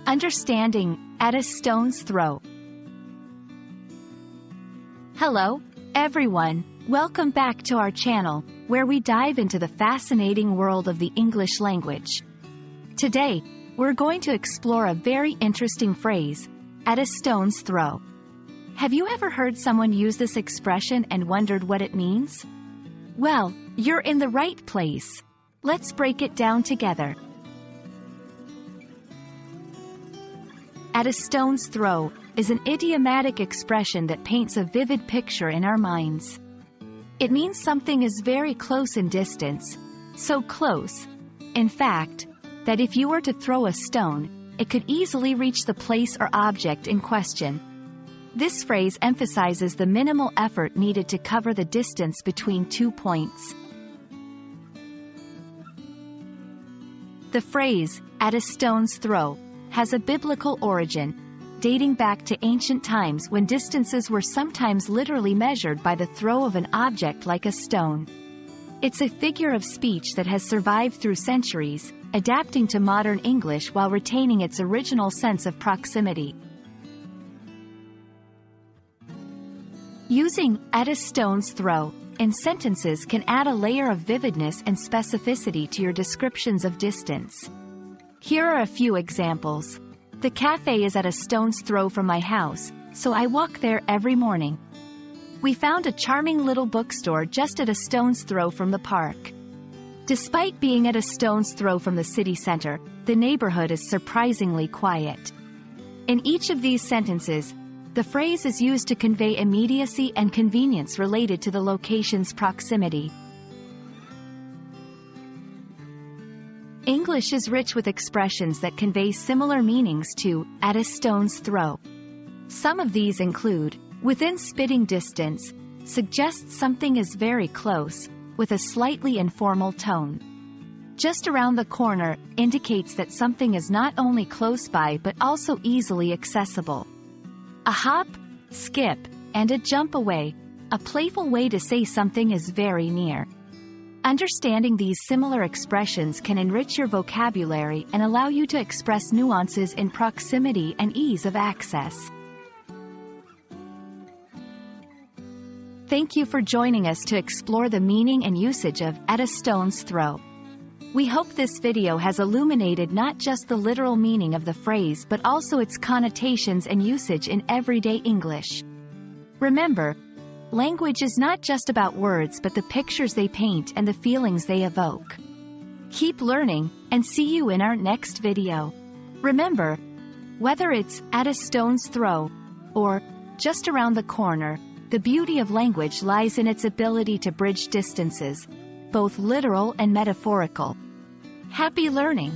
Understanding at a stone's throw. Hello, everyone. Welcome back to our channel, where we dive into the fascinating world of the English language. Today, we're going to explore a very interesting phrase, at a stone's throw. Have you ever heard someone use this expression and wondered what it means? Well, you're in the right place. Let's break it down together. At a stone's throw is an idiomatic expression that paints a vivid picture in our minds. It means something is very close in distance, so close, in fact, that if you were to throw a stone, it could easily reach the place or object in question. This phrase emphasizes the minimal effort needed to cover the distance between 2 points. The phrase, at a stone's throw, has a biblical origin, dating back to ancient times when distances were sometimes literally measured by the throw of an object like a stone. It's a figure of speech that has survived through centuries, adapting to modern English while retaining its original sense of proximity. Using at a stone's throw in sentences can add a layer of vividness and specificity to your descriptions of distance. Here are a few examples. The cafe is at a stone's throw from my house, so I walk there every morning. We found a charming little bookstore just at a stone's throw from the park. Despite being at a stone's throw from the city center, the neighborhood is surprisingly quiet. In each of these sentences, the phrase is used to convey immediacy and convenience related to the location's proximity. English is rich with expressions that convey similar meanings to at a stone's throw. Some of these include, within spitting distance, suggests something is very close, with a slightly informal tone. Just around the corner indicates that something is not only close by but also easily accessible. A hop, skip, and a jump away, a playful way to say something is very near. Understanding these similar expressions can enrich your vocabulary and allow you to express nuances in proximity and ease of access. Thank you for joining us to explore the meaning and usage of at a stone's throw. We hope this video has illuminated not just the literal meaning of the phrase but also its connotations and usage in everyday English. Remember, language is not just about words but the pictures they paint and the feelings they evoke. Keep learning, and see you in our next video. Remember, whether it's at a stone's throw or just around the corner, the beauty of language lies in its ability to bridge distances, both literal and metaphorical. Happy learning!